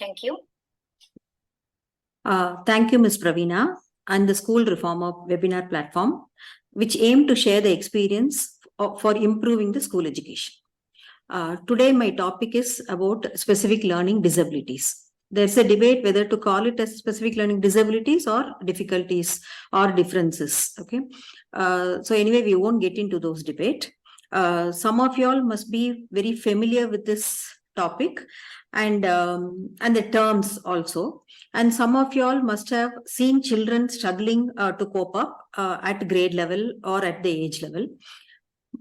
Thank you. Thank you, Ms. Praveena, and the School Reformer webinar platform, which aim to share the experience for improving the school education. Today, my topic is about specific learning disabilities. There's a debate whether to call it as specific learning disabilities or difficulties or differences. Okay. So anyway, we won't get into those debate. Some of you all must be very familiar with this topic and the terms also. And some of you all must have seen children struggling to cope up at grade level or at the age level.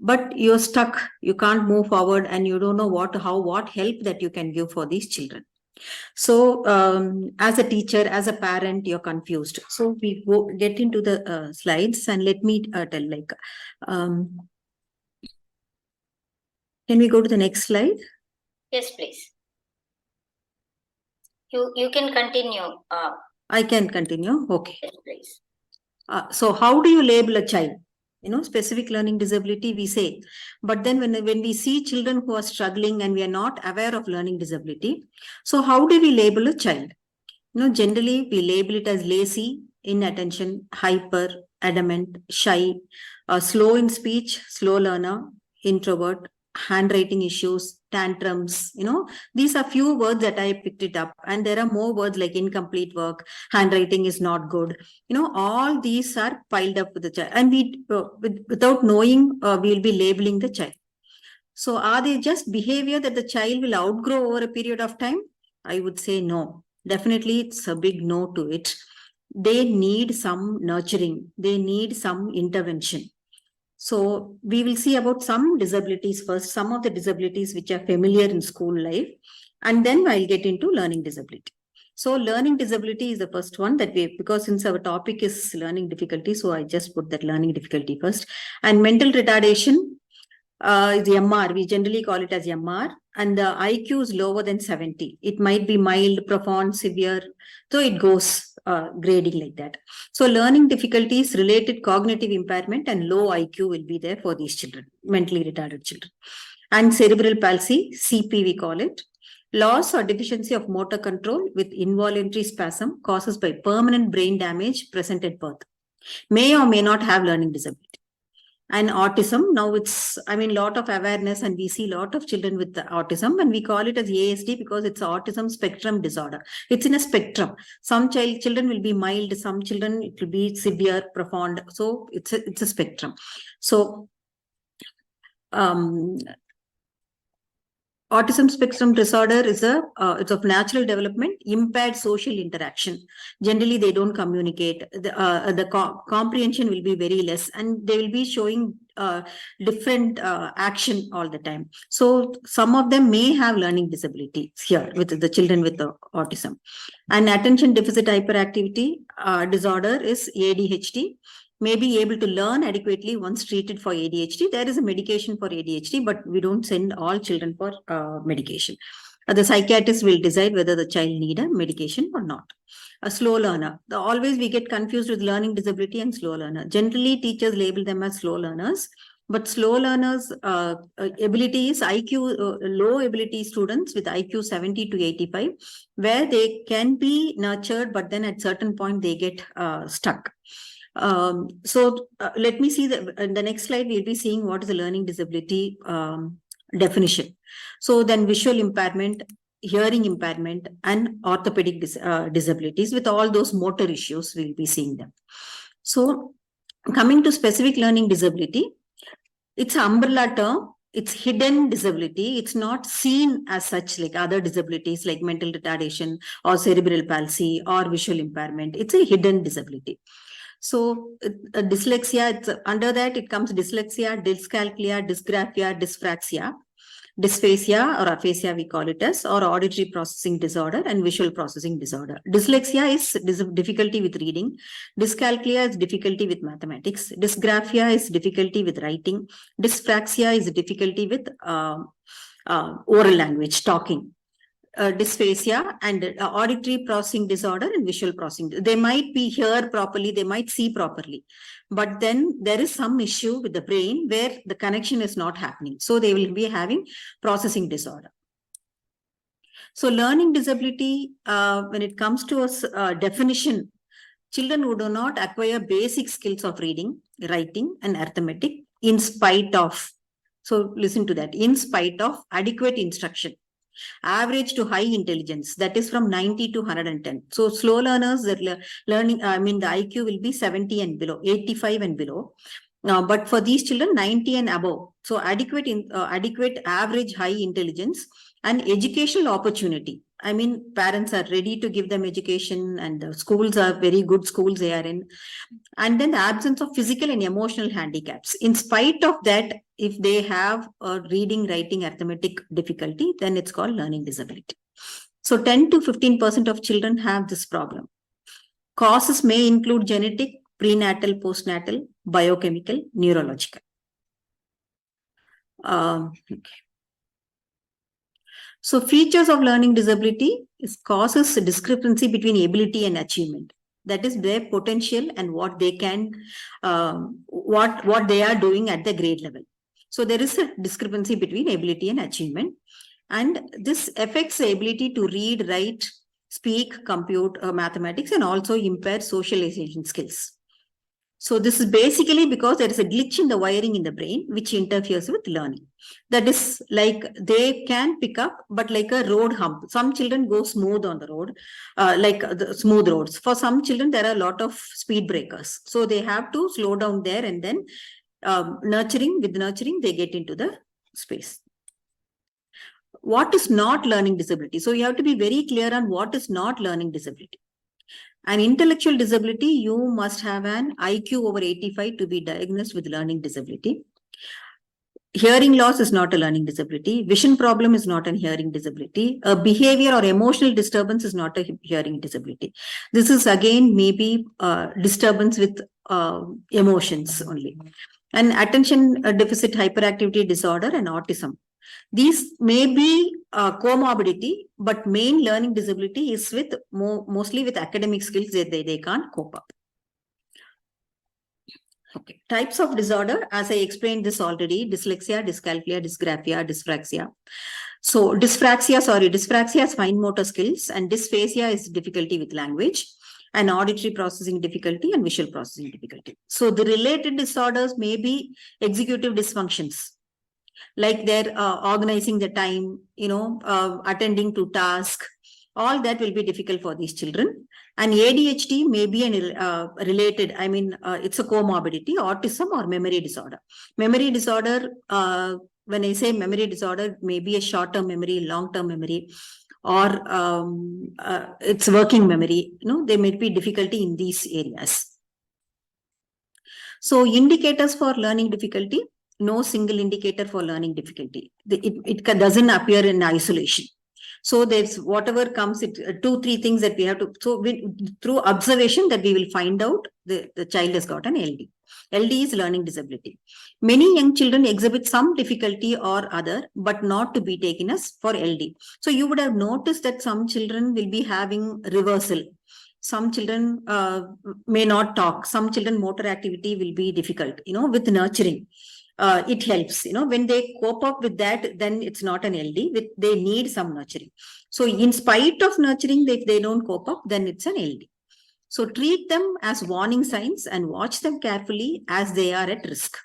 But you're stuck, you can't move forward, and you don't know what help that you can give for these children. So as a teacher, as a parent, you're confused. So we get into the slides, and let me tell, like, can we go to the next slide? Yes, please. You can continue. I can continue. Okay. Yes, please. So how do you label a child? Specific learning disability, we say. But then when we see children who are struggling and we are not aware of learning disability, so how do we label a child? Generally, we label it as lazy, inattention, hyper, adamant, shy, slow in speech, slow learner, introvert, handwriting issues, tantrums. These are few words that I picked it up, and there are more words like incomplete work, handwriting is not good. All these are piled up with the child, and we without knowing, we'll be labeling the child. So are they just behavior that the child will outgrow over a period of time? I would say no. Definitely, it's a big no to it. They need some nurturing. They need some intervention. So we will see about some disabilities first, some of the disabilities which are familiar in school life, and then I'll get into learning disability. So learning disability is the first one that because since our topic is learning difficulty, so I just put that learning difficulty first. And mental retardation is MR. We generally call it as MR, and the IQ is lower than 70. It might be mild, profound, severe. So it goes grading like that. So learning difficulties, related cognitive impairment, and low IQ will be there for these children, mentally retarded children. And cerebral palsy, CP we call it. Loss or deficiency of motor control with involuntary spasm causes by permanent brain damage present at birth. May or may not have learning disability. And autism, now it's, lot of awareness, and we see a lot of children with the autism, and we call it as ASD because it's autism spectrum disorder. It's in a spectrum. Some children will be mild, some children it will be severe, profound. So it's a spectrum. So autism spectrum disorder is it's of natural development, impaired social interaction. Generally, they don't communicate. The comprehension will be very less, and they will be showing different action all the time. So some of them may have learning disability here with the children with the autism. And attention deficit hyperactivity disorder is ADHD. May be able to learn adequately once treated for ADHD. There is a medication for ADHD, but we don't send all children for medication. The psychiatrist will decide whether the child need a medication or not. A slow learner. Always we get confused with learning disability and slow learner. Generally, teachers label them as slow learners. But slow learners' ability is IQ, low ability students with IQ 70 to 85, where they can be nurtured, but then at certain point they get stuck. So let me see in the next slide, we'll be seeing what is the learning disability definition. So then visual impairment, hearing impairment, and orthopedic disabilities with all those motor issues, we'll be seeing them. So coming to specific learning disability, it's an umbrella term. It's hidden disability. It's not seen as such like other disabilities like mental retardation or cerebral palsy or visual impairment. It's a hidden disability. So dyslexia, it's under that it comes dyslexia, dyscalculia, dysgraphia, dyspraxia, dysphasia or aphasia we call it as, or auditory processing disorder and visual processing disorder. Dyslexia is difficulty with reading. Dyscalculia is difficulty with mathematics. Dysgraphia is difficulty with writing. Dyspraxia is difficulty with oral language, talking. Dysphasia and auditory processing disorder and visual processing. They might be hear properly, they might see properly, but then there is some issue with the brain where the connection is not happening. So they will be having processing disorder. So learning disability, when it comes to a definition, children who do not acquire basic skills of reading, writing, and arithmetic in spite of, so listen to that, in spite of adequate instruction, average to high intelligence, that is from 90 to 110. So slow learners, that learning, I mean, the IQ will be 70 and below, 85 and below. But for these children, 90 and above. So adequate average high intelligence and educational opportunity. I mean, parents are ready to give them education, and the schools are very good schools they are in. And then the absence of physical and emotional handicaps. In spite of that, if they have a reading, writing, arithmetic difficulty, then it's called learning disability. So 10 to 15% of children have this problem. Causes may include genetic, prenatal, postnatal, biochemical, neurological. Okay. So features of learning disability causes a discrepancy between ability and achievement. That is their potential and what they can, what they are doing at the grade level. So there is a discrepancy between ability and achievement. And this affects the ability to read, write, speak, compute, mathematics, and also impair socialization skills. So this is basically because there is a glitch in the wiring in the brain which interferes with learning. That is like they can pick up, but like a road hump. Some children go smooth on the road, like the smooth roads. For some children, there are a lot of speed breakers. So they have to slow down there, and then nurturing, they get into the space. What is not learning disability? So you have to be very clear on what is not learning disability. An intellectual disability, you must have an IQ over 85 to be diagnosed with learning disability. Hearing loss is not a learning disability. Vision problem is not a hearing disability. A behavior or emotional disturbance is not a hearing disability. This is again maybe disturbance with emotions only. And attention deficit hyperactivity disorder and autism. These may be comorbidity, but main learning disability is with mostly with academic skills that they can't cope up. Okay. Types of disorder, as I explained this already: dyslexia, dyscalculia, dysgraphia, dyspraxia. So dyspraxia is fine motor skills, and dysphasia is difficulty with language, and auditory processing difficulty and visual processing difficulty. So the related disorders may be executive dysfunctions, like they're organizing the time, attending to task. All that will be difficult for these children. And ADHD may be related, it's a comorbidity, autism or memory disorder. Memory disorder, when I say memory disorder, may be a short-term memory, long-term memory, or it's working memory. There may be difficulty in these areas. So indicators for learning difficulty: no single indicator for learning difficulty. It doesn't appear in isolation. So there's whatever comes, 2-3 things that we have to, so through observation that we will find out the child has got an LD. LD is learning disability. Many young children exhibit some difficulty or other, but not to be taken as for LD. So you would have noticed that some children will be having reversal. Some children may not talk. Some children motor activity will be difficult, with nurturing. It helps, when they cope up with that, then it's not an LD. They need some nurturing. So in spite of nurturing, if they don't cope up, then it's an LD. So treat them as warning signs and watch them carefully as they are at risk.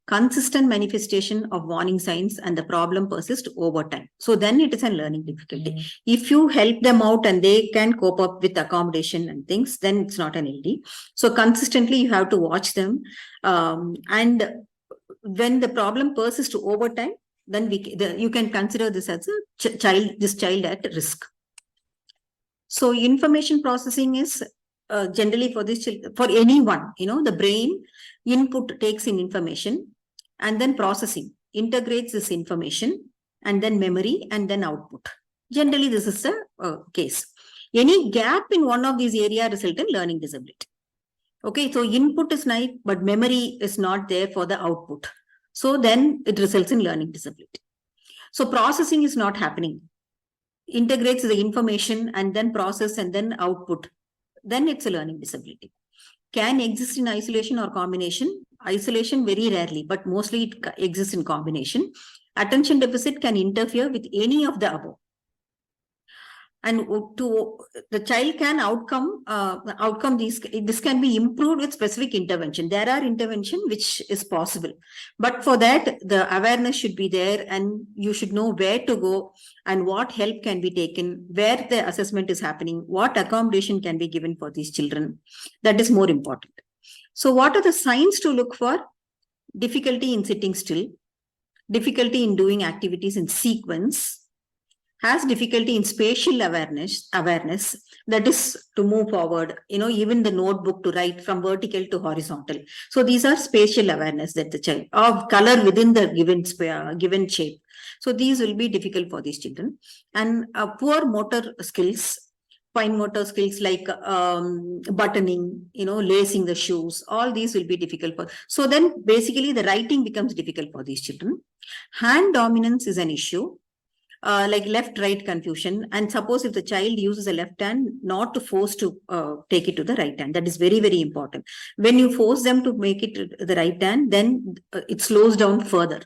Consistent manifestation of warning signs and the problem persists over time. So then it is a learning difficulty. If you help them out and they can cope up with accommodation and things, then it's not an LD. So consistently you have to watch them, and when the problem persists over time, then you can consider this as a child at risk. So information processing is generally for this for anyone, the brain input takes in information and then processing, integrates this information, and then memory, and then output. Generally, this is the case. Any gap in one of these areas result in learning disability. Okay, so input is nice, but memory is not there for the output. So then it results in learning disability. So processing is not happening. Integrates the information and then process and then output. Then it's a learning disability. Can exist in isolation or combination. Isolation very rarely, but mostly it exists in combination. Attention deficit can interfere with any of the above. And to the child can outcome this can be improved with specific intervention. There are intervention which is possible, but for that the awareness should be there, and you should know where to go and what help can be taken, where the assessment is happening, what accommodation can be given for these children. That is more important. So what are the signs to look for? Difficulty in sitting still, difficulty in doing activities in sequence, has difficulty in spatial awareness, that is to move forward, even the notebook to write from vertical to horizontal. So these are spatial awareness that the child of color within the given shape. So these will be difficult for these children. And poor motor skills, fine motor skills like buttoning, lacing the shoes, all these will be difficult for. So then basically the writing becomes difficult for these children. Hand dominance is an issue. Like left-right confusion. And suppose if the child uses a left hand, not to force to take it to the right hand. That is very, very important. When you force them to make it to the right hand, then it slows down further.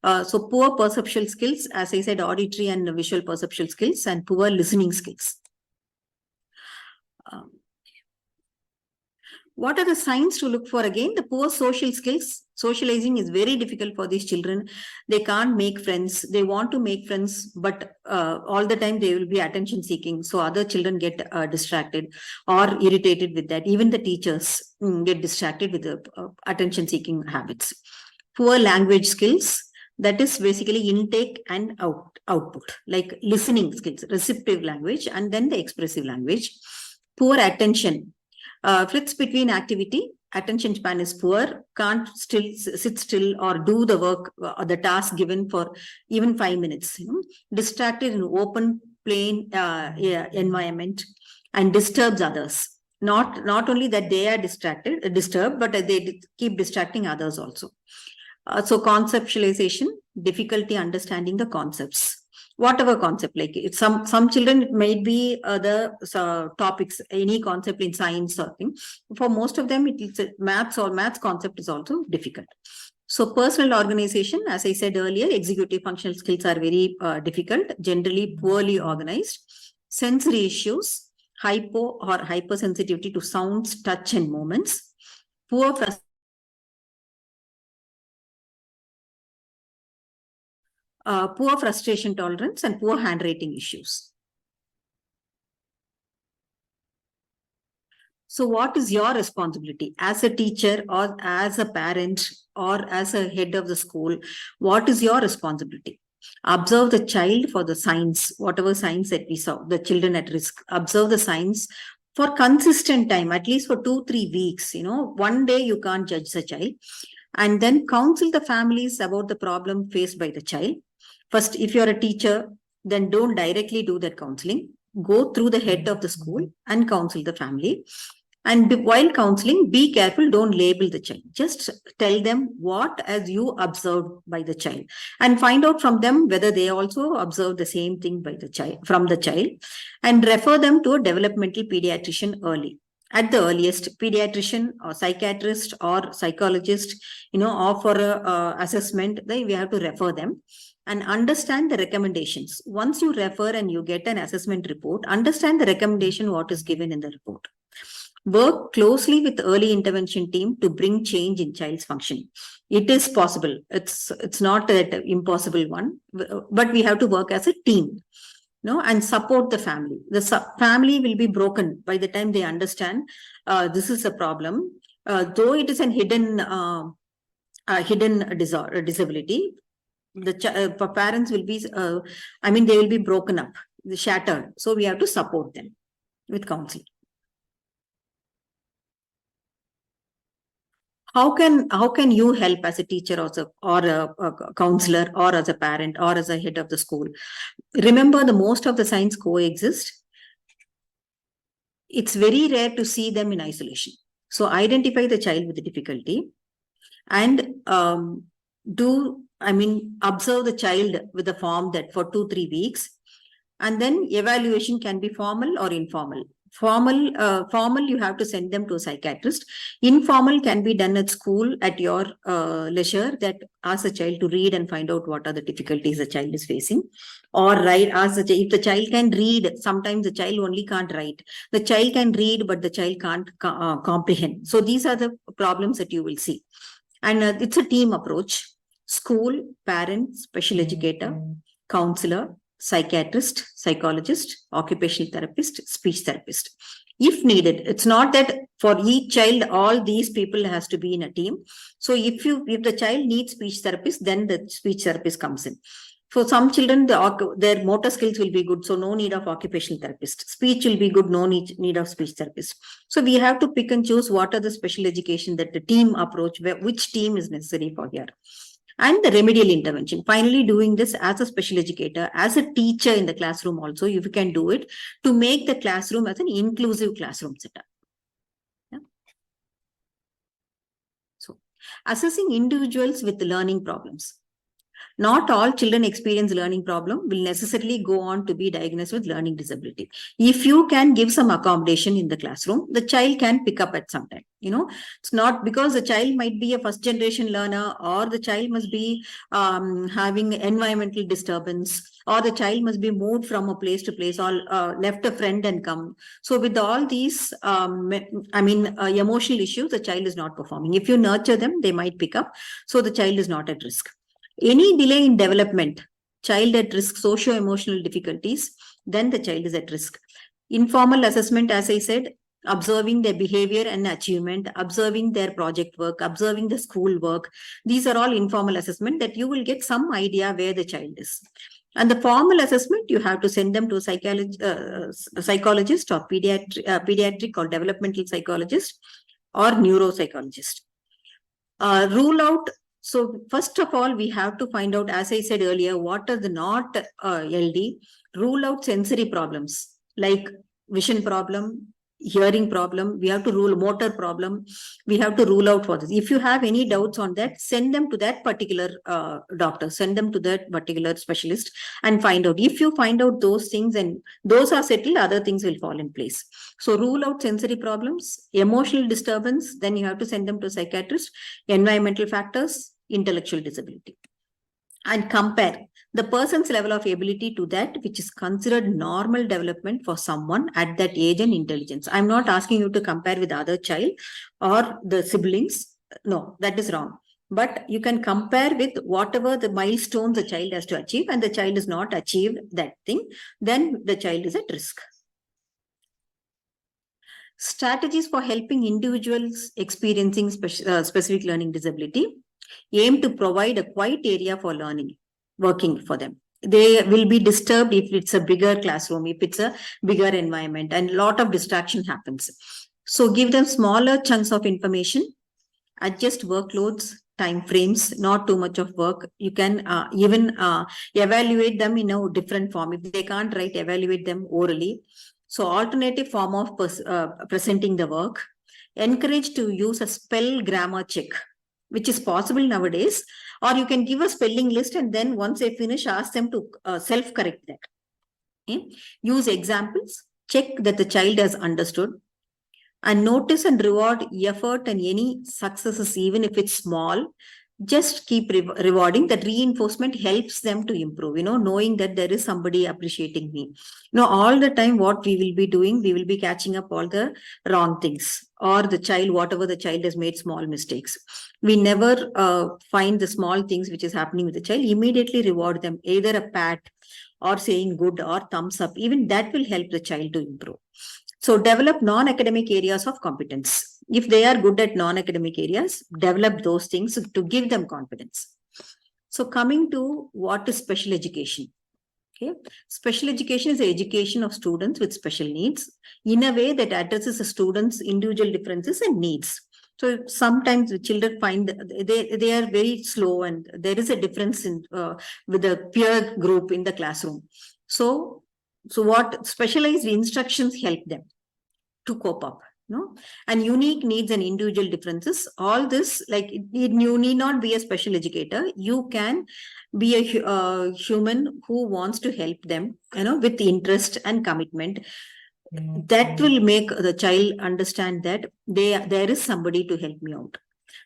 So poor perceptual skills, as I said, auditory and visual perceptual skills, and poor listening skills. What are the signs to look for? Again, the poor social skills. Socializing is very difficult for these children. They can't make friends. They want to make friends, but all the time they will be attention seeking. So other children get distracted or irritated with that. Even the teachers get distracted with the attention seeking habits. Poor language skills. That is basically intake and output, like listening skills, receptive language, and then the expressive language. Poor attention. Flits between activity, attention span is poor, can't sit still or do the work or the task given for even 5 minutes. Distracted in open plain environment, and disturbs others. Not only that they are disturbed, but they keep distracting others also. So conceptualization, difficulty understanding the concepts. Whatever concept, like some children, it might be the topics, any concept in science or thing. For most of them, it is maths concept is also difficult. So personal organization, as I said earlier, executive functional skills are very difficult, generally poorly organized. Sensory issues, hypo or hypersensitivity to sounds, touch and movements. Poor frustration tolerance, and poor handwriting issues. So what is your responsibility as a teacher or as a parent or as a head of the school? What is your responsibility? Observe the child for the signs, whatever signs that we saw, the children at risk. Observe the signs for consistent time, at least for 2-3 weeks. One day you can't judge the child. And then counsel the families about the problem faced by the child. First, if you're a teacher, then don't directly do that counseling. Go through the head of the school and counsel the family. And while counseling, be careful, don't label the child. Just tell them what as you observed by the child, and find out from them whether they also observe the same thing by the child, from the child, and refer them to a developmental pediatrician early. At the earliest, pediatrician or psychiatrist or psychologist, or for assessment, then we have to refer them. And understand the recommendations. Once you refer and you get an assessment report, understand the recommendation, what is given in the report. Work closely with early intervention team to bring change in child's function. It is possible. It's not that impossible one, but we have to work as a team, and support the family. The family will be broken by the time they understand this is a problem. Though it is a hidden disability, the parents will be, they will be broken up, shattered. So we have to support them with counseling. How can you help as a teacher or a counselor or as a parent or as a head of the school? Remember, the most of the signs coexist. It's very rare to see them in isolation. So identify the child with the difficulty and observe the child with a form that for 2-3 weeks, and then evaluation can be formal or informal. Formal, you have to send them to a psychiatrist. Informal can be done at school at your leisure, that ask the child to read and find out what are the difficulties the child is facing. Or write, if the child can read, sometimes the child only can't write. The child can read, but the child can't comprehend. So these are the problems that you will see. And it's a team approach. School, parent, special educator, counselor, psychiatrist, psychologist, occupational therapist, speech therapist. If needed, it's not that for each child, all these people has to be in a team. So if the child needs speech therapist, then the speech therapist comes in. For some children, their motor skills will be good, so no need of occupational therapist. Speech will be good, no need of speech therapist. So we have to pick and choose what are the special education that the team approach, which team is necessary for here. And the remedial intervention. Finally, doing this as a special educator, as a teacher in the classroom also, if you can do it, to make the classroom as an inclusive classroom setup. Yeah. So, assessing individuals with learning problems. Not all children experience learning problem will necessarily go on to be diagnosed with learning disability. If you can give some accommodation in the classroom, the child can pick up at some time. It's not because the child might be a first generation learner, or the child must be having environmental disturbance, or the child must be moved from a place to place, or left a friend and come. So with all these, emotional issues, the child is not performing. If you nurture them, they might pick up. So the child is not at risk. Any delay in development, child at risk, socio-emotional difficulties, then the child is at risk. Informal assessment, as I said, observing their behavior and achievement, observing their project work, observing the school work. These are all informal assessment that you will get some idea where the child is. And the formal assessment, you have to send them to a psychologist or pediatric or developmental psychologist or neuropsychologist. Rule out. So first of all, we have to find out, as I said earlier, what are the not LD. Rule out sensory problems like vision problem, hearing problem. We have to rule motor problem. We have to rule out for this. If you have any doubts on that, send them to that particular doctor, send them to that particular specialist and find out. If you find out those things and those are settled, other things will fall in place. So rule out sensory problems, emotional disturbance, then you have to send them to a psychiatrist, environmental factors, intellectual disability. And compare the person's level of ability to that which is considered normal development for someone at that age and intelligence. I'm not asking you to compare with other child or the siblings. No, that is wrong. But you can compare with whatever the milestones the child has to achieve, and the child has not achieved that thing, then the child is at risk. Strategies for helping individuals experiencing specific learning disability. Aim to provide a quiet area for learning, working for them. They will be disturbed if it's a bigger classroom, if it's a bigger environment, and a lot of distraction happens. So give them smaller chunks of information, adjust workloads, time frames, not too much of work. You can even evaluate them in a different form. If they can't write, evaluate them orally. So alternative form of presenting the work. Encourage to use a spell grammar check, which is possible nowadays, or you can give a spelling list and then once they finish, ask them to self-correct that. Okay? Use examples, check that the child has understood, and notice and reward effort and any successes, even if it's small. Just keep rewarding. That reinforcement helps them to improve, knowing that there is somebody appreciating me. All the time what we will be doing, we will be catching up all the wrong things, or the child, whatever the child has made small mistakes. We never find the small things which is happening with the child, immediately reward them, either a pat or saying good or thumbs up. Even that will help the child to improve. So develop non-academic areas of competence. If they are good at non-academic areas, develop those things to give them confidence. So coming to what is special education. Okay. Special education is the education of students with special needs in a way that addresses the students' individual differences and needs. So sometimes the children find they are very slow, and there is a difference in with the peer group in the classroom. So what specialized instructions help them to cope up, and unique needs and individual differences. All this, like you need not be a special educator. You can be a human who wants to help them, with interest and commitment. that will make the child understand that there is somebody to help me out,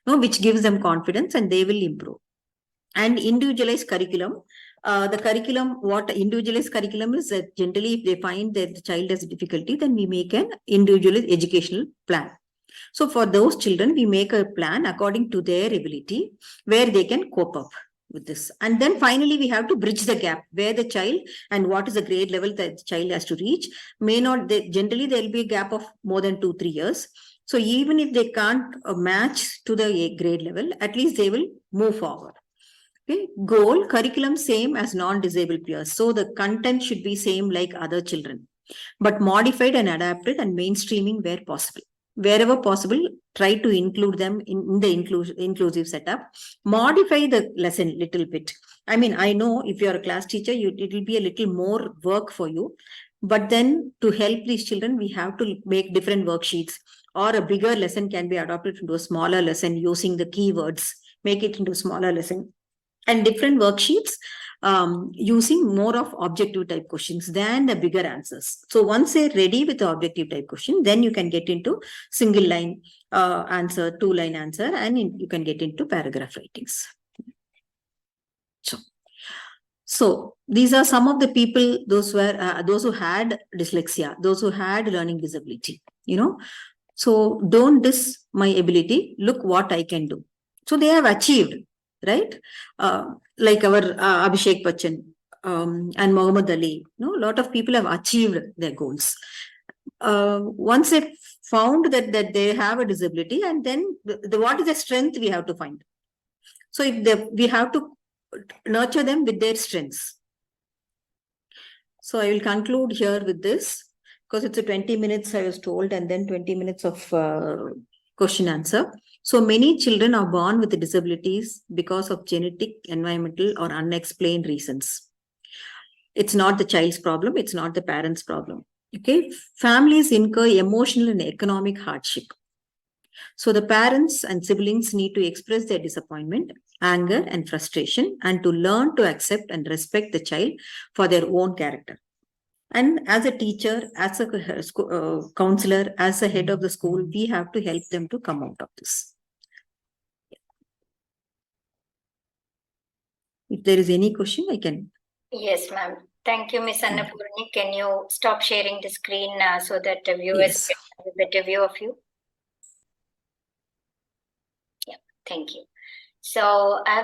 no, which gives them confidence and they will improve. And individualized curriculum, what individualized curriculum is that generally if they find that the child has difficulty, then we make an individualized educational plan. So for those children, we make a plan according to their ability where they can cope up with this. And then finally, we have to bridge the gap where the child and what is the grade level that the child has to reach. Generally, there will be a gap of more than 2-3 years. So even if they can't match to the grade level, at least they will move forward. Okay. Goal, curriculum same as non-disabled peers. So the content should be same like other children, but modified and adapted and mainstreaming where possible. Wherever possible, try to include them in the inclusive setup. Modify the lesson little bit. I mean, I know if you're a class teacher, it will be a little more work for you. But then to help these children, we have to make different worksheets, or a bigger lesson can be adopted into a smaller lesson using the keywords, make it into a smaller lesson. And different worksheets using more of objective type questions than the bigger answers. So once they're ready with the objective type question, then you can get into single line answer, 2-line answer, and you can get into paragraph writings. So these are some of the people, those who had dyslexia, those who had learning disability, So don't diss my ability. Look what I can do. So they have achieved, right? Like our Abhishek Bachchan and Muhammad Ali. A lot of people have achieved their goals. Once they found that they have a disability, and then what is the strength we have to find? So we have to nurture them with their strengths. So I will conclude here with this, because it's a 20 minutes I was told, and then 20 minutes of question answer. So many children are born with disabilities because of genetic, environmental, or unexplained reasons. It's not the child's problem. It's not the parent's problem. Okay. Families incur emotional and economic hardship. So the parents and siblings need to express their disappointment, anger, and frustration, and to learn to accept and respect the child for their own character. And as a teacher, as a counselor, as a head of the school, we have to help them to come out of this. If there is any question, I can. Yes, ma'am. Thank you, Miss Annapoorani. Can you stop sharing the screen so that the viewers can have a better view of you? Yeah, thank you. So I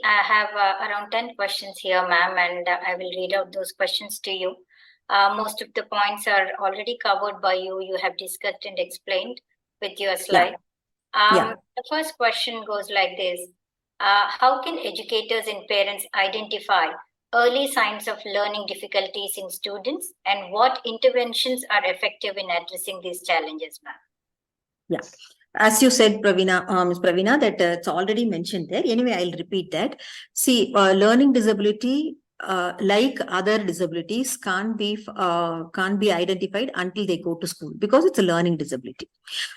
have around 10 questions here, ma'am, and I will read out those questions to you. Most of the points are already covered by you. You have discussed and explained with your slide. The first question goes like this. How can educators and parents identify early signs of learning difficulties in students, and what interventions are effective in addressing these challenges, ma'am? Yeah. As you said, Ms. Pravina, that it's already mentioned there. Anyway, I'll repeat that. See, learning disability, like other disabilities, can't be identified until they go to school, because it's a learning disability.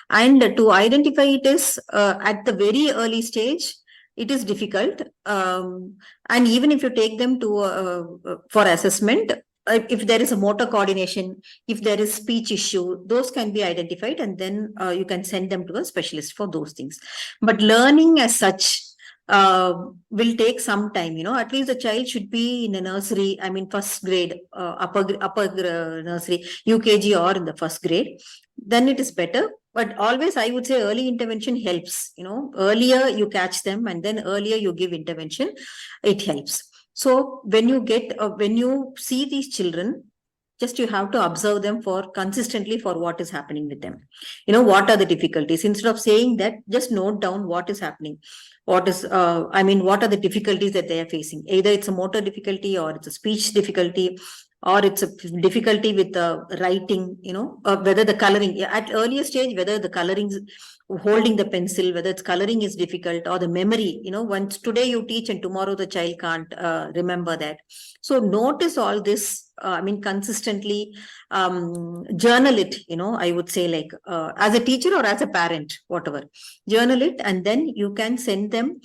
And to identify it is at the very early stage, it is difficult. And even if you take them to for assessment, if there is a motor coordination, if there is speech issue, those can be identified, and then you can send them to a specialist for those things. But learning as such will take some time. At least the child should be in a nursery, I mean first grade, upper nursery, UKG, or in the first grade. Then it is better. But always I would say early intervention helps. Earlier you catch them, and then earlier you give intervention, it helps. So when you see these children, just you have to observe them consistently for what is happening with them. What are the difficulties? Instead of saying that, just note down what is happening. What are the difficulties that they are facing? Either it's a motor difficulty, or it's a speech difficulty, or it's a difficulty with writing, whether the coloring at earlier stage, whether the coloring, holding the pencil, whether it's coloring is difficult, or the memory, once today you teach and tomorrow the child can't remember that. So notice all this, consistently, journal it, I would say, like as a teacher or as a parent, whatever, journal it, and then you can send them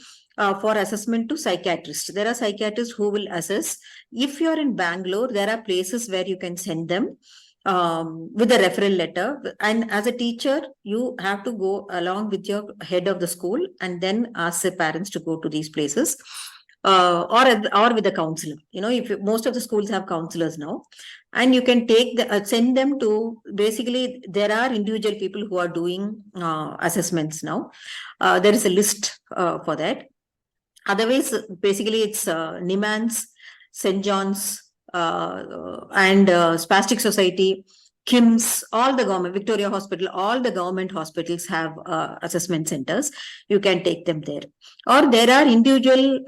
for assessment to psychiatrists. There are psychiatrists who will assess. If you're in Bangalore, there are places where you can send them with a referral letter. And as a teacher, you have to go along with your head of the school and then ask the parents to go to these places. Or with a counselor. If most of the schools have counselors now, and you can send them to, basically there are individual people who are doing assessments now. There is a list for that. Otherwise, basically it's Nimans, St. John's, and Spastic Society, KIMS, all the government, Victoria Hospital, all the government hospitals have assessment centers. You can take them there. Or there are individual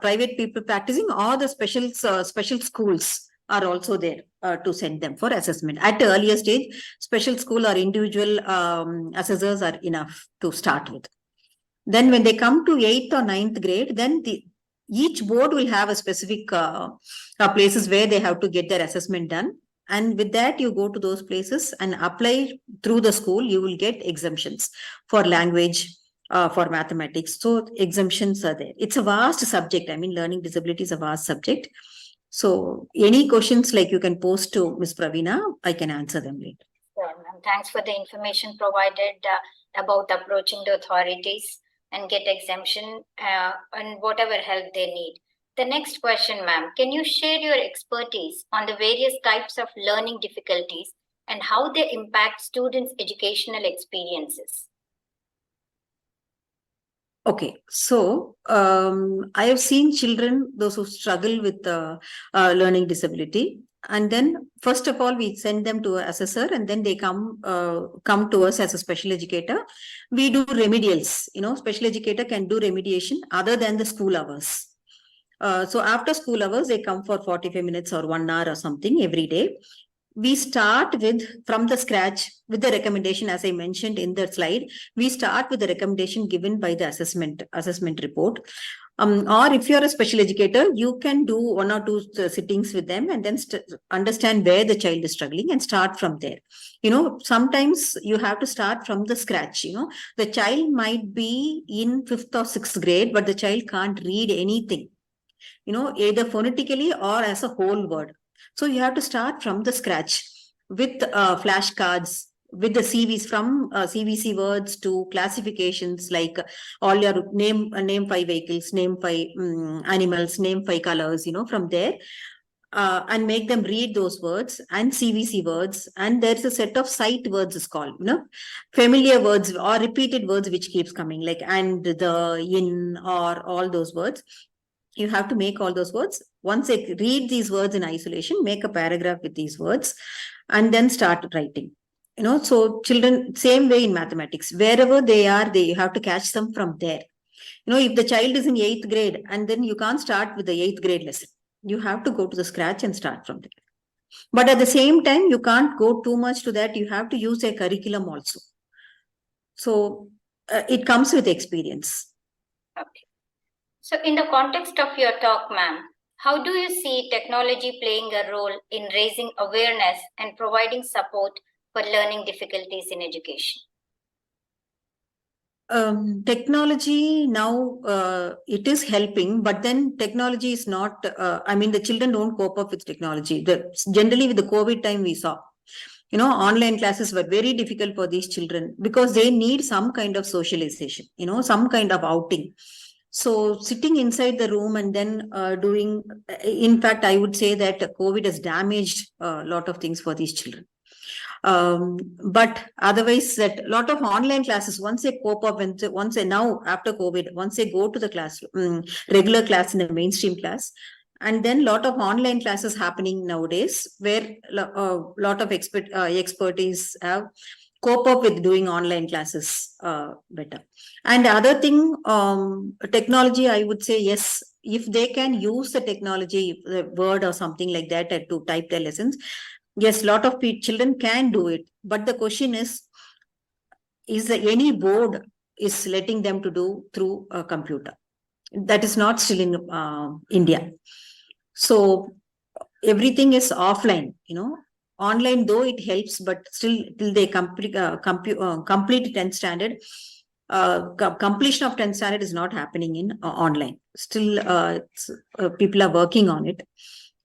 private people practicing, or the special schools are also there to send them for assessment. At the earlier stage, special school or individual assessors are enough to start with. Then when they come to 8th or 9th grade, then each board will have a specific places where they have to get their assessment done. And with that, you go to those places and apply through the school. You will get exemptions for language, for mathematics. So exemptions are there. It's a vast subject. I mean, learning disability is a vast subject. So any questions like you can post to Ms. Pravina, I can answer them later. Sure, ma'am. Thanks for the information provided about approaching the authorities and get exemption and whatever help they need. The next question, ma'am, can you share your expertise on the various types of learning difficulties and how they impact students' educational experiences? Okay, so I have seen children, those who struggle with learning disability. And then first of all, we send them to an assessor, and then they come to us as a special educator. We do remedials. Special educator can do remediation other than the school hours. So after school hours, they come for 45 minutes or 1 hour or something every day. We start from the scratch with the recommendation, as I mentioned in the slide. We start with the recommendation given by the assessment report. Or if you're a special educator, you can do 1 or 2 sittings with them and then understand where the child is struggling and start from there. Sometimes you have to start from the scratch. The child might be in 5th or 6th grade, but the child can't read anything, either phonetically or as a whole word. So you have to start from the scratch with flashcards, with the CVs, from CVC words to classifications, like all your name 5 vehicles, name 5 animals, name 5 colors, from there. And make them read those words and CVC words. And there's a set of sight words is called, familiar words or repeated words which keeps coming, like and, the, in, or all those words. You have to make all those words. Once they read these words in isolation, make a paragraph with these words and then start writing. So children, same way in mathematics, wherever they are, you have to catch them from there. If the child is in 8th grade, and then you can't start with the 8th grade lesson. You have to go to the scratch and start from there. But at the same time, you can't go too much to that. You have to use a curriculum also. So it comes with experience. Okay. So in the context of your talk, ma'am, how do you see technology playing a role in raising awareness and providing support for learning difficulties in education? Technology now, it is helping, but then technology is not, the children don't cope up with technology. Generally with the COVID time we saw, online classes were very difficult for these children because they need some kind of socialization, some kind of outing. So sitting inside the room and then doing, in fact, I would say that COVID has damaged a lot of things for these children. But otherwise, that a lot of online classes, once they cope up and now after COVID, once they go to the class, regular class in a mainstream class, and then a lot of online classes happening nowadays where a lot of expertise have cope up with doing online classes better. And the other thing, technology, I would say, yes, if they can use the technology, the Word or something like that to type their lessons, yes, a lot of children can do it. But the question is any board is letting them to do through a computer? That is not still in India. So everything is offline, Online, though it helps, but still till they complete 10th standard, completion of 10th standard is not happening in online. Still, people are working on it.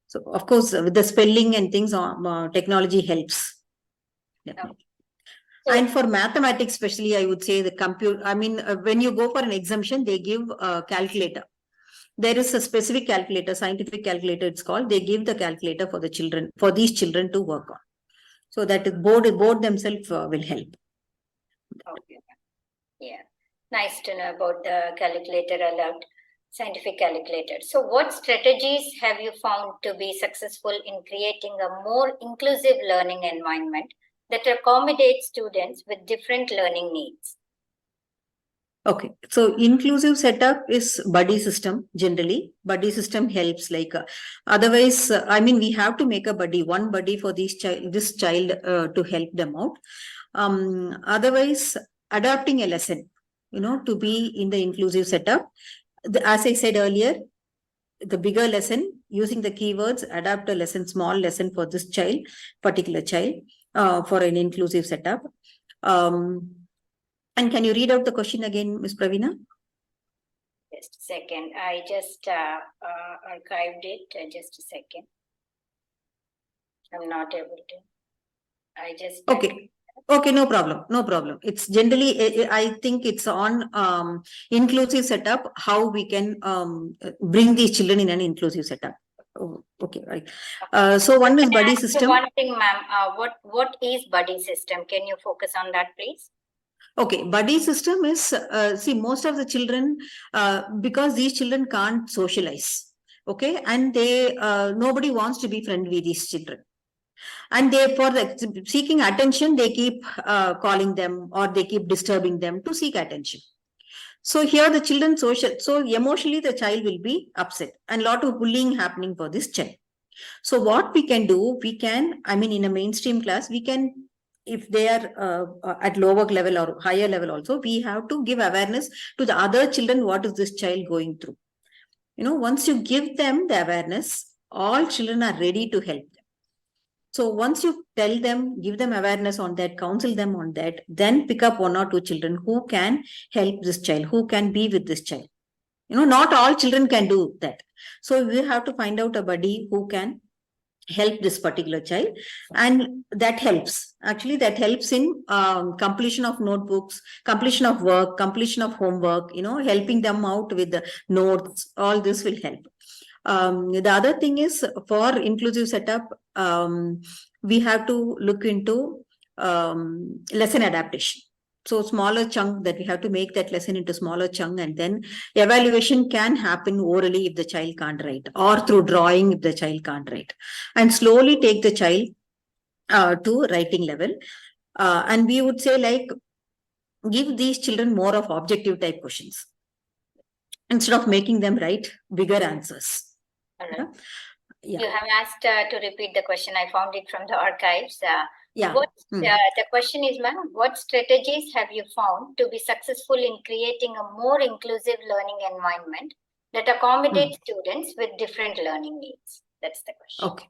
So, of course, with the spelling and things, technology helps. definitely. So- And for mathematics, especially, I would say the computer. I mean, when you go for an exemption, they give a calculator. There is a specific calculator, scientific calculator. It's called. They give the calculator for the children, for these children to work on, so that the board themselves will help. Okay. Yeah, nice to know about the calculator allowed, scientific calculator. So what strategies have you found to be successful in creating a more inclusive learning environment that accommodates students with different learning needs? Okay, so inclusive setup is buddy system. Generally, buddy system helps. Like otherwise, I mean, we have to make a buddy, one buddy for this child to help them out. Otherwise, adapting a lesson, to be in the inclusive setup. As I said earlier, the bigger lesson, using the keywords, adapt a lesson, small lesson for this particular child, for an inclusive setup. And can you read out the question again, Ms. Pravina? Just a second. I just archived it. Just a second. I'm not able to. I just. Okay. Okay, no problem. No problem. It's generally, I think it's on inclusive setup, how we can bring these children in an inclusive setup. Oh, okay, right. So one is buddy system. One thing, ma'am, what is buddy system? Can you focus on that, please? Okay, buddy system is, see, most of the children, because these children can't socialize, okay, and they, nobody wants to be friendly with these children. And they, for the seeking attention, they keep calling them, or they keep disturbing them to seek attention. So here the children so emotionally the child will be upset, and a lot of bullying happening for this child. So what we can do, I mean, in a mainstream class, we can, if they are at lower level or higher level also, we have to give awareness to the other children, what is this child going through. Once you give them the awareness, all children are ready to help them. So once you tell them, give them awareness on that, counsel them on that, then pick up one or two children who can help this child, who can be with this child. Not all children can do that. So we have to find out a buddy who can help this particular child, and that helps. Actually, that helps in completion of notebooks, completion of work, completion of homework, helping them out with the notes. All this will help. The other thing is, for inclusive setup, we have to look into lesson adaptation. So smaller chunk, that we have to make that lesson into smaller chunk, and then evaluation can happen orally if the child can't write, or through drawing if the child can't write, and slowly take the child to writing level. And we would say, like, give these children more of objective type questions instead of making them write bigger answers. Right. Yeah. You have asked to repeat the question. I found it from the archives. Yeah. The question is, ma'am, what strategies have you found to be successful in creating a more inclusive learning environment that accommodates students with different learning needs? That's the question.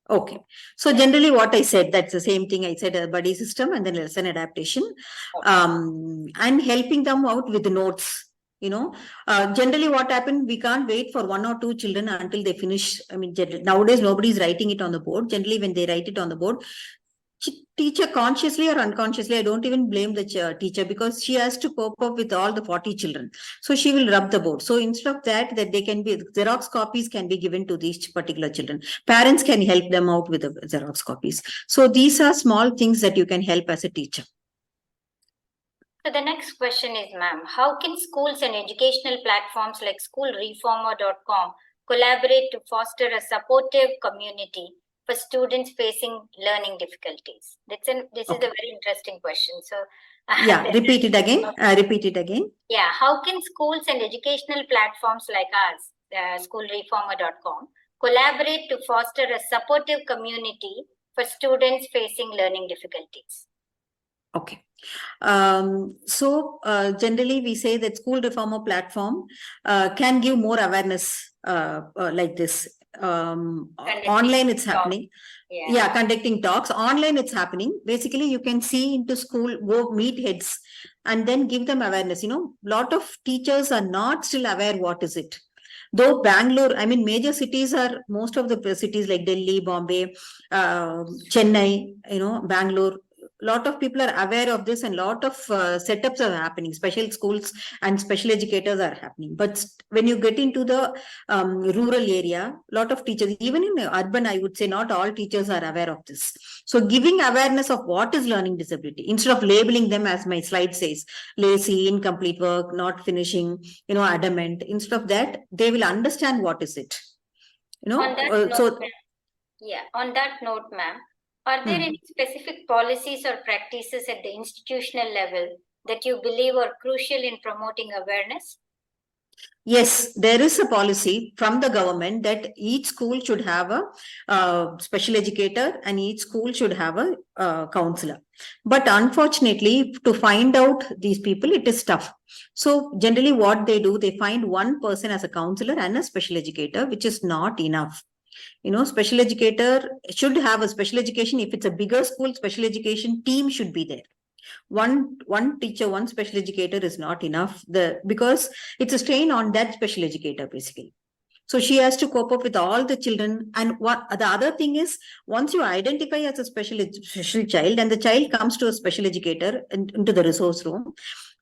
Okay. So generally what I said, that's the same thing I said, a buddy system and then lesson adaptation, and helping them out with the notes. Generally what happened, we can't wait for one or two children until they finish. I mean, nowadays nobody's writing it on the board. Generally when they write it on the board, teacher, consciously or unconsciously, I don't even blame the teacher, because she has to cope up with all the 40 children. So she will rub the board. So instead of that they can be, Xerox copies can be given to these particular children. Parents can help them out with the Xerox copies. So these are small things that you can help as a teacher. So the next question is, ma'am, how can schools and educational platforms like schoolreformer.com collaborate to foster a supportive community for students facing learning difficulties? This is a very interesting question. So yeah, repeat it again. Yeah, how can schools and educational platforms like us, schoolreformer.com, collaborate to foster a supportive community for students facing learning difficulties? Okay. So generally we say that school reformer platform can give more awareness like this. Online it's happening. Yeah, conducting talks. Online it's happening. Basically, you can see into school, go meet heads and then give them awareness. Lot of teachers are not still aware what is it. Though Bangalore, I mean, major cities are, most of the cities like Delhi, Bombay, Chennai, Bangalore, lot of people are aware of this, and lot of setups are happening. Special schools and special educators are happening. But when you get into the rural area, lot of teachers, even in urban, I would say not all teachers are aware of this. So giving awareness of what is learning disability, instead of labeling them, as my slide says, lazy, incomplete work, not finishing, adamant. Instead of that, they will understand what is it. On that note, on that note, ma'am, are there any specific policies or practices at the institutional level that you believe are crucial in promoting awareness? Yes, there is a policy from the government that each school should have a special educator and each school should have a counselor. But unfortunately, to find out these people, it is tough. So generally what they do, they find one person as a counselor and a special educator, which is not enough. Special educator should have a special education. If it's a bigger school, special education team should be there. One teacher, one special educator is not enough, because it's a strain on that special educator basically. So she has to cope up with all the children. And what the other thing is, once you identify as a special child and the child comes to a special educator into the resource room,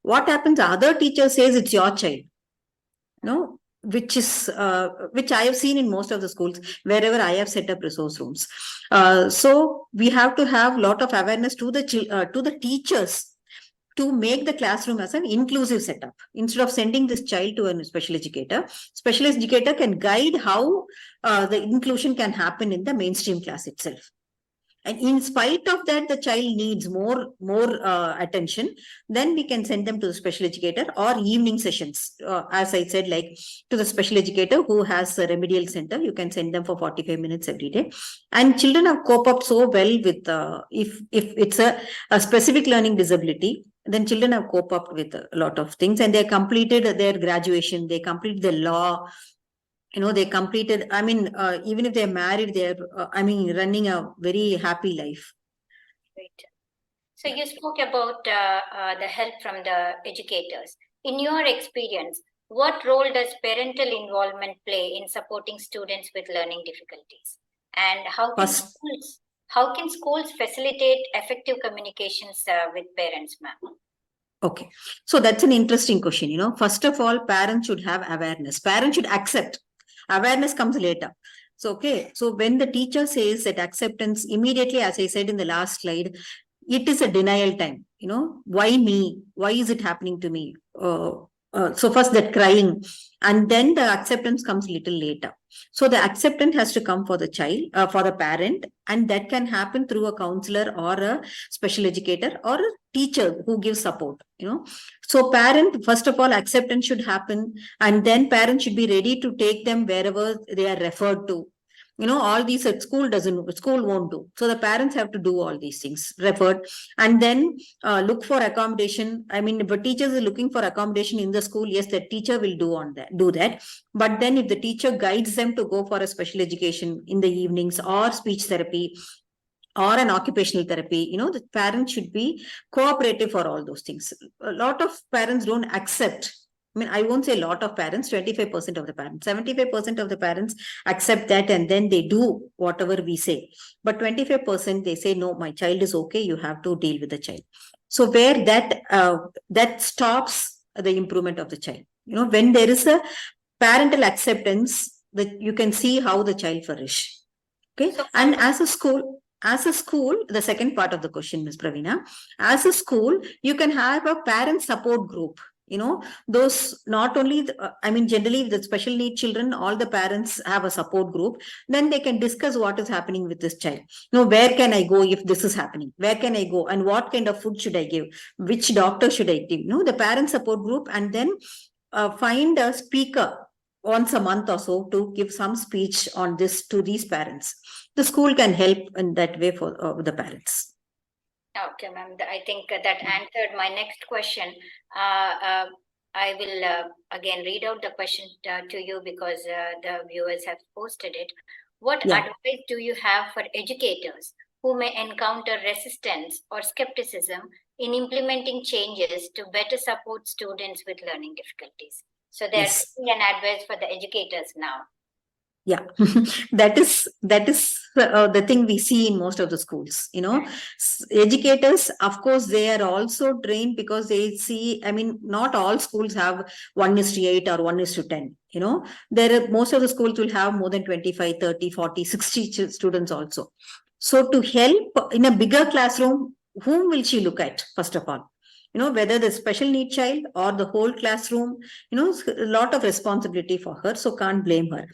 what happens? Other teacher says it's your child. No, which I have seen in most of the schools wherever I have set up resource rooms. So we have to have a lot of awareness to the teachers to make the classroom as an inclusive setup. Instead of sending this child to a special educator can guide how the inclusion can happen in the mainstream class itself. And in spite of that, the child needs more attention, then we can send them to the special educator or evening sessions. As I said, like to the special educator who has a remedial center, you can send them for 45 minutes every day. And children have coped up so well with, if it's a specific learning disability, then children have coped up with a lot of things, and they completed their graduation, they completed the law, they completed, even if they're married, they're, running a very happy life. Great. So you spoke about the help from the educators. In your experience, what role does parental involvement play in supporting students with learning difficulties? And how can schools facilitate effective communications with parents, ma'am? Okay. So that's an interesting question. First of all, parents should have awareness. Parents should accept. Awareness comes later. So, okay. So when the teacher says that acceptance, immediately, as I said in the last slide, it is a denial time. Why me? Why is it happening to me? So first that crying, and then the acceptance comes little later. So the acceptance has to come for the child, for the parent, and that can happen through a counselor or a special educator or a teacher who gives support. So parent, first of all, acceptance should happen, and then parents should be ready to take them wherever they are referred to. All these at school won't do. So the parents have to do all these things, referred, and then look for accommodation. If a teacher is looking for accommodation in the school, yes, the teacher will do that. But then if the teacher guides them to go for a special education in the evenings or speech therapy or an occupational therapy, the parents should be cooperative for all those things. A lot of parents don't accept. I won't say a lot of parents, 25% of the parents, 75% of the parents accept that, and then they do whatever we say. But 25%, they say, no, my child is okay, you have to deal with the child. So where that stops the improvement of the child. When there is a parental acceptance, that you can see how the child flourish. Okay. And as a school, the second part of the question, Ms. Pravina, as a school, you can have a parent support group. Those not only, generally the special need children, all the parents have a support group. Then they can discuss what is happening with this child. Where can I go if this is happening? Where can I go? And what kind of food should I give? Which doctor should I give? The parent support group, and then find a speaker once a month or so to give some speech on this to these parents. The school can help in that way for the parents. Okay, ma'am. I think that answered my next question. I will again read out the question to you because the viewers have posted it. What advice do you have for educators who may encounter resistance or skepticism in implementing changes to better support students with learning difficulties? So there's an advice for the educators now. Yeah, that is the thing we see in most of the schools. Educators, of course, they are also trained because they see. I mean, not all schools have 1:8 or 1:10. Most of the schools will have more than 25, 30, 40, 60 students also. So to help in a bigger classroom, whom will she look at first of all? Whether the special need child or the whole classroom. A lot of responsibility for her, so can't blame her.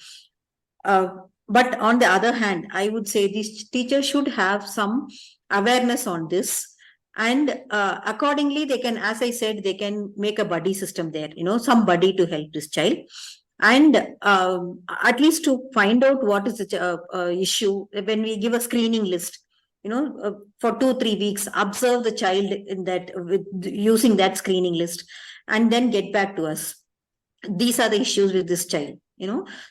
But on the other hand, I would say these teachers should have some awareness on this. And accordingly, they can, as I said, they can make a buddy system there, some buddy to help this child. And at least to find out what is the issue, when we give a screening list, for 2-3 weeks, observe the child in that with using that screening list, and then get back to us. These are the issues with this child.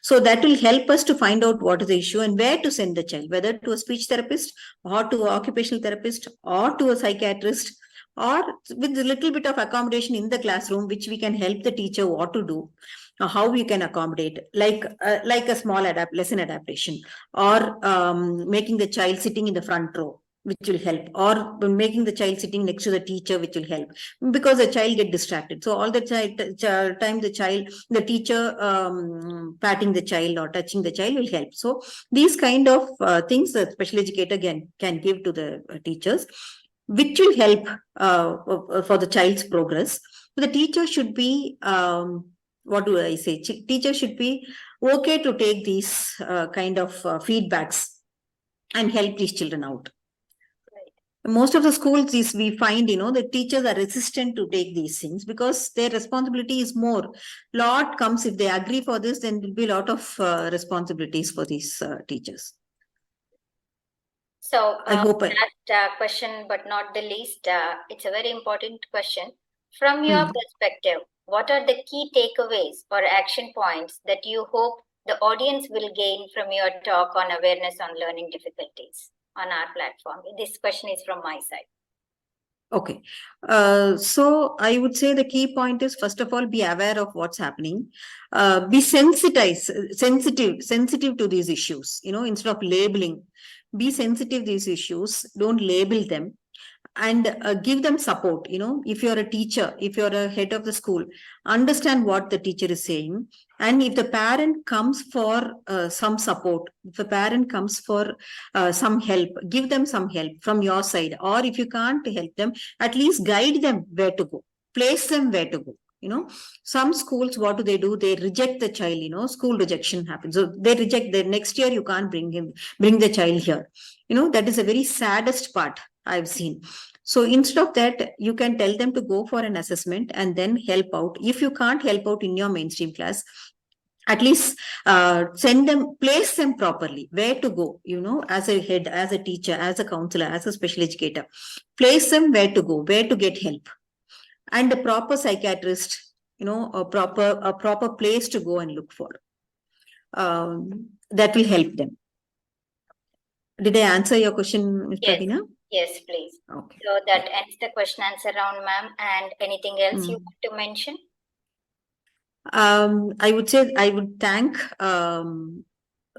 So that will help us to find out what is the issue and where to send the child, whether to a speech therapist or to an occupational therapist or to a psychiatrist, or with a little bit of accommodation in the classroom, which we can help the teacher what to do, how we can accommodate, like a small lesson adaptation, or making the child sitting in the front row, which will help, or making the child sitting next to the teacher, which will help, because the child get distracted. So all the time the teacher patting the child or touching the child will help. So these kind of things the special educator can give to the teachers, which will help for the child's progress. The teacher should be what do I say? Teacher should be okay to take these kind of feedbacks and help these children out. Most of the schools we find, the teachers are resistant to take these things because their responsibility is more. Lot comes, if they agree for this, then there will be a lot of responsibilities for these teachers. So I hope that question, but not the least, it's a very important question. From your perspective, what are the key takeaways or action points that you hope the audience will gain from your talk on awareness on learning difficulties on our platform? This question is from my side. Okay. So I would say the key point is, first of all, be aware of what's happening. Be sensitive to these issues, instead of labeling. Be sensitive to these issues. Don't label them. And give them support. If you're a teacher, if you're a head of the school, understand what the teacher is saying. And if the parent comes for some support, if the parent comes for some help, give them some help from your side. Or if you can't help them, at least guide them where to go, place them where to go. Some schools, what do? They reject the child, school rejection happens. So they reject the next year, you can't bring the child here. That is a very saddest part I've seen. So instead of that, you can tell them to go for an assessment and then help out. If you can't help out in your mainstream class, at least send them, place them properly, where to go, as a head, as a teacher, as a counselor, as a special educator, place them where to go, where to get help. And a proper psychiatrist, a proper place to go and look for. That will help them. Did I answer your question, Ms. Pravina? Yes, please. Okay. So that ends the question answer round, ma'am. And anything else you want to mention? I would say I would thank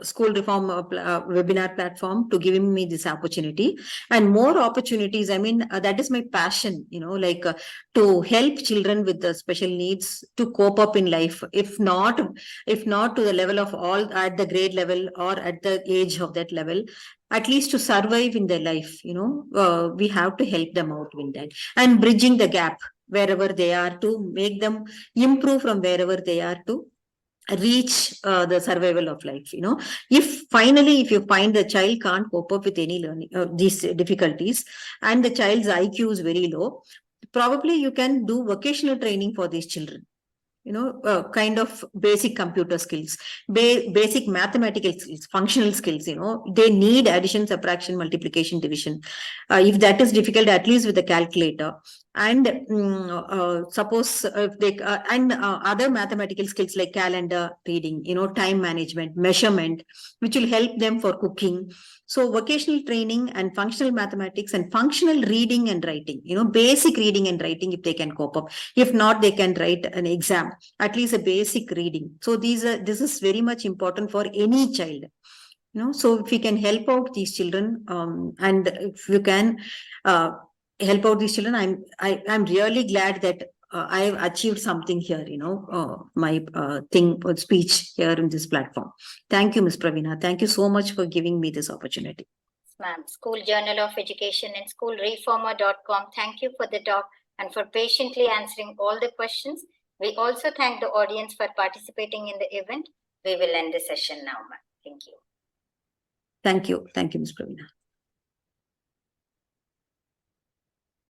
School Reform webinar platform to giving me this opportunity and more opportunities. I mean, that is my passion, to help children with the special needs to cope up in life. If not to the level of all at the grade level or at the age of that level, at least to survive in their life, we have to help them out with that and bridging the gap wherever they are, to make them improve from wherever they are to reach the survival of life. If you find the child can't cope up with any learning these difficulties and the child's IQ is very low, probably you can do vocational training for these children. Kind of basic computer skills, basic mathematical skills, functional skills. They need addition, subtraction, multiplication, division. If that is difficult, at least with the calculator. And suppose if they and other mathematical skills like calendar reading, time management, measurement, which will help them for cooking. So vocational training and functional mathematics and functional reading and writing, basic reading and writing, if they can cope up. If not, they can write an exam, at least a basic reading. So this is very much important for any child. So if we can help out these children, and if you can help out these children, I'm really glad that I've achieved something here. My speech here in this platform. Thank you, Ms. Pravina. Thank you so much for giving me this opportunity. Ma'am, School Journal of Education and schoolreformer.com. Thank you for the talk and for patiently answering all the questions. We also thank the audience for participating in the event. We will end the session now, ma'am. Thank you. Thank you. Thank you, Ms. Pravina.